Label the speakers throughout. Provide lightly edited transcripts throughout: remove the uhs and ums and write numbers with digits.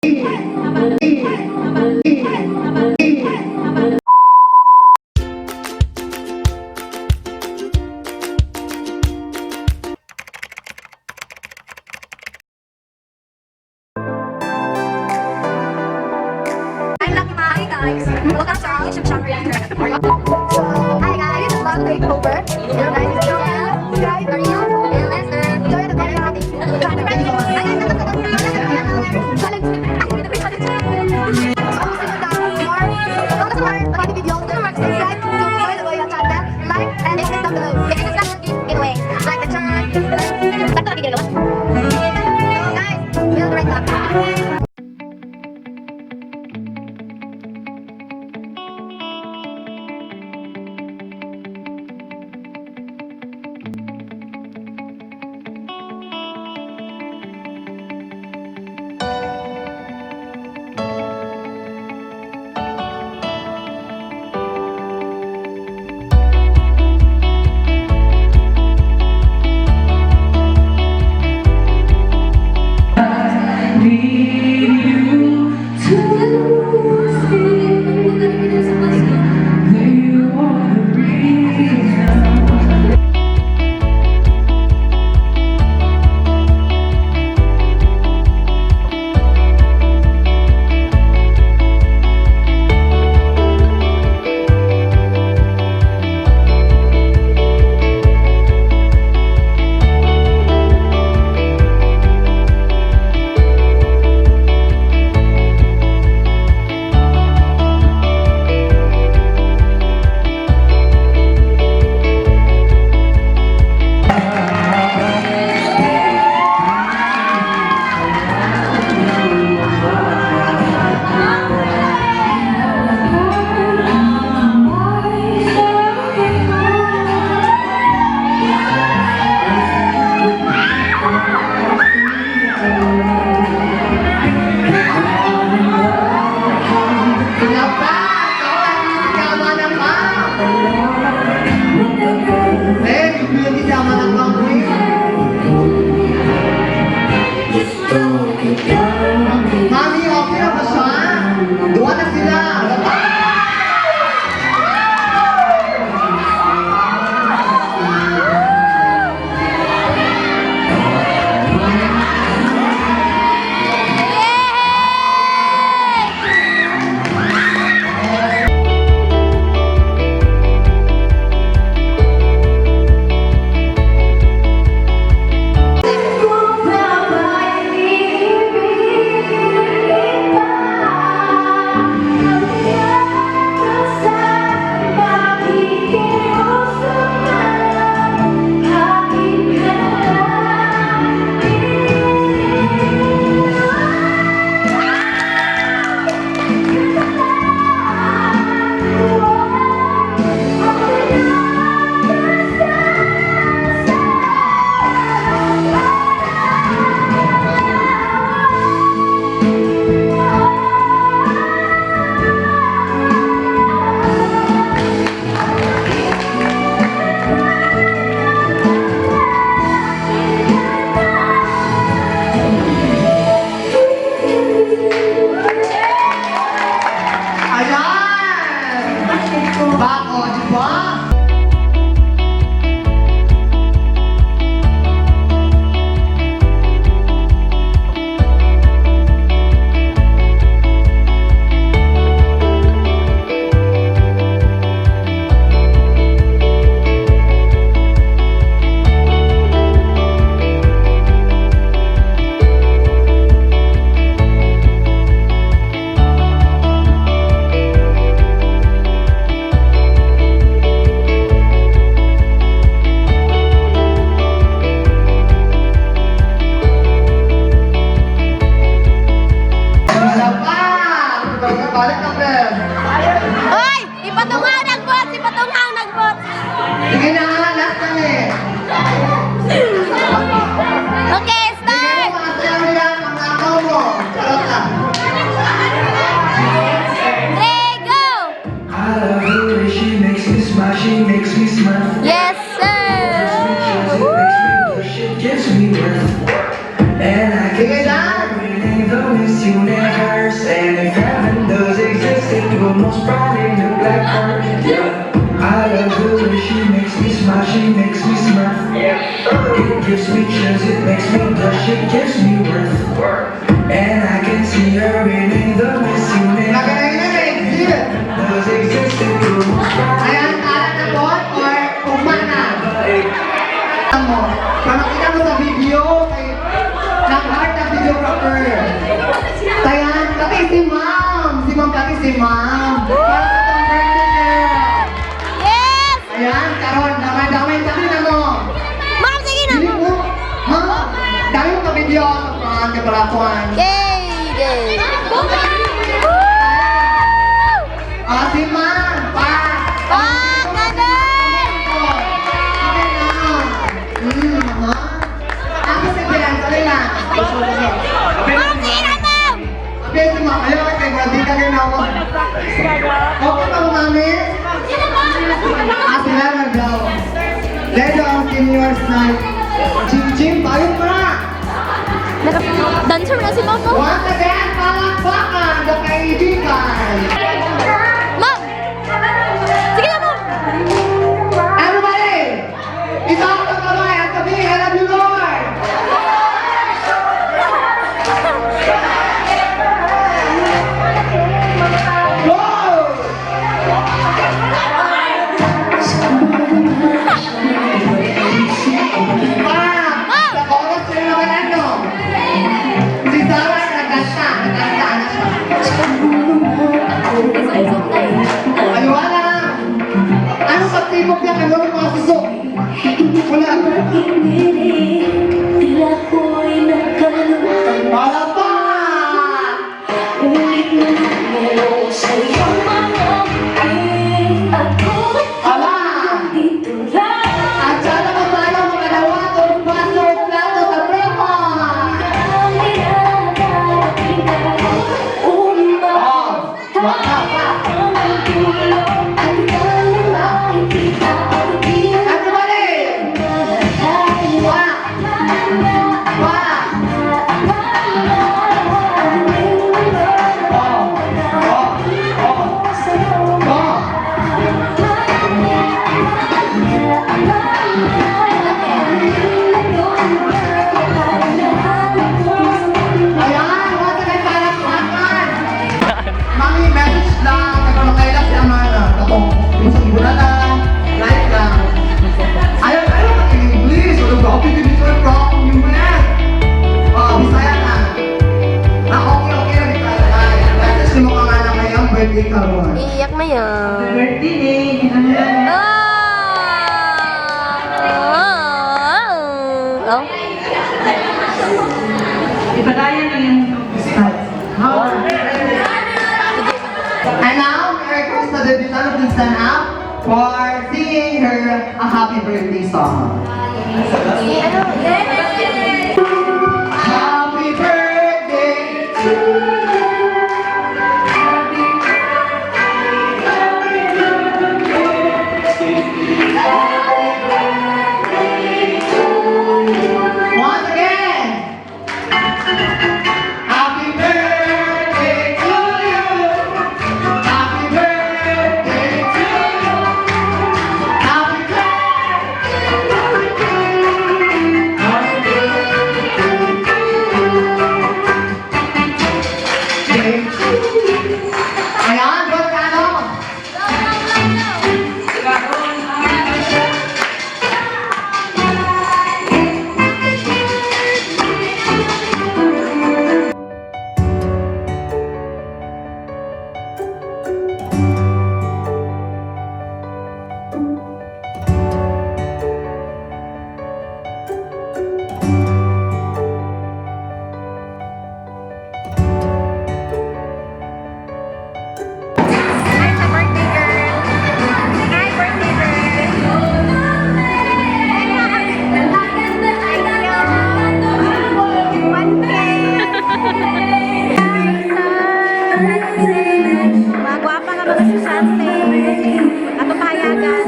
Speaker 1: Welcome to our YouTube channel. Hi guys, welcome to Takeover. Hello guys, it's Joel, Sky, Maria, and Lester. Enjoy the video.
Speaker 2: Mami, okay na ba siya? Duwa na sila.
Speaker 1: Yes, sir.
Speaker 2: Sige lang!
Speaker 3: black her. Yeah. I love her when she makes me smile, she makes me smirk. It gives me chills, it makes me blush, it gives me worth. And I can see her in the missing
Speaker 2: Naganayin na exhibit.
Speaker 3: does exist in the
Speaker 2: Ayan, alam na po or ugma na. Alam mo, kung nakita mo sa video, kay nag-heart na videographer. Kaya, pati si ma'am. Si ma'am, pati si ma'am. Para sa itong birthday girl.
Speaker 1: Yes!
Speaker 2: Ayan, karon, damay-damay kami na mo.
Speaker 1: Ma'am, sige na!
Speaker 2: Hindi mo, ma'am, dami mo ka-video sa kapalakuan.
Speaker 1: Yay! Yay!
Speaker 2: Ah, si ma'am, pa.
Speaker 1: Pak! Ganun!
Speaker 2: Ha? Ako si Bilan, sorry lang.
Speaker 1: Ma'am, sige na, ma'am!
Speaker 2: Abis mo, ayaw kay Brady ka rin ako. Okay pa mami? Ah, sila naglaw. Dahil ang seniors night. Chim-chim, tayo pa!
Speaker 1: Dancer na si ma'am, no?
Speaker 2: Once again, palakpakan ng kaibigan.
Speaker 1: Ma'am! Sige na, ma'am!
Speaker 2: Everybody! Isang kamay at sabihin, I love you, Lord! Go! Ma'am! Sa oras sila naman ano? Si Sarah nagkanta na siya. Aliwala! Anong pagtibok niya kay mga susok? Wala. Wala pa! Ala! At sana mo tayo mga dalawa kung baso o plato sa broma! Wala pa! Everybody! Wala! Wala! Ayan, wala tayo palakpakan. Mami, message lang. Nagpapakailan si Amanda. Ako, isang ibo na lang. Like lang. Ayaw, English. Wala ba ako pipipicture from you, man? Bisaya na. Okay na Bisaya. Message mo ka nga na ngayong birthday ka mo.
Speaker 1: Iyak na yan.
Speaker 2: Birthday,
Speaker 1: Oh.
Speaker 4: Ipadayan lang yung
Speaker 2: And now, we request the debutant to stand up for singing her a happy birthday song. Happy birthday to once again. Happy birthday to you. Happy birthday to you. Happy birthday. Ayan, buat ka ano?
Speaker 1: Magwapa nga mga estudyante. Ato pahayagan.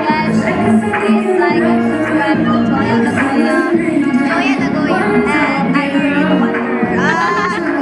Speaker 1: Guys, please like and subscribe to Joya Nagoya. Joya Nagoya and I Really Wonder.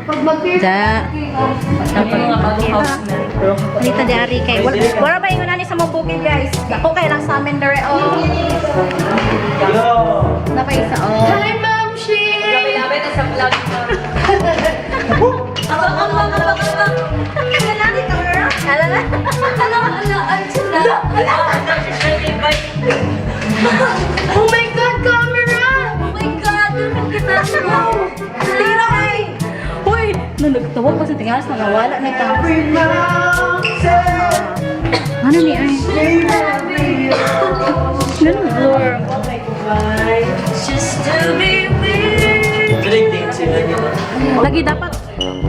Speaker 1: Pag mag-peer.
Speaker 5: Da. Halita di ari kay. Wala ba yung nani sa mabukid guys? Ako kay lang sa amin dere. Oh. Napaisa oh.
Speaker 1: Hi, Ma'am Shi! Oh my God, camera! Oh my God,
Speaker 5: Tira ay. Hoy, nung nagtawag pa sa tingalas nawala na ta. Ano ni ay? Ganun blur.
Speaker 1: Just to be with
Speaker 5: Lagi dapat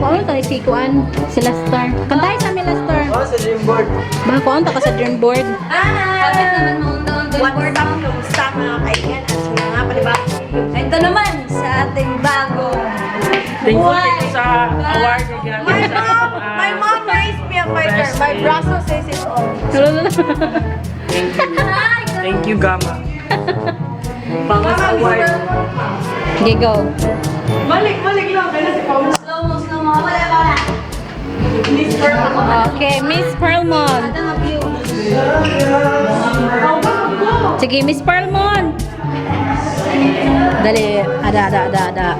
Speaker 5: kuan ta si kuan sila star. Kantahin sa Mila Star.
Speaker 2: Oh, sa Dreamboard.
Speaker 5: Ba kuan ta ka sa dream board.
Speaker 1: Bakit naman mo doon?
Speaker 5: What's up, kamusta mga kaibigan? At sa mga paliba.
Speaker 1: Ito naman sa ating bagong
Speaker 6: Thankful dito sa award na ginagawa sa
Speaker 5: My mom raised me a fighter. My braso says it all.
Speaker 6: Thank you, Gama. Pangas award.
Speaker 5: Okay, go.
Speaker 1: slow mo. Wala.
Speaker 5: Okay, Miss Pearlmont. Sige, Miss Pearlmont. Dali, ada.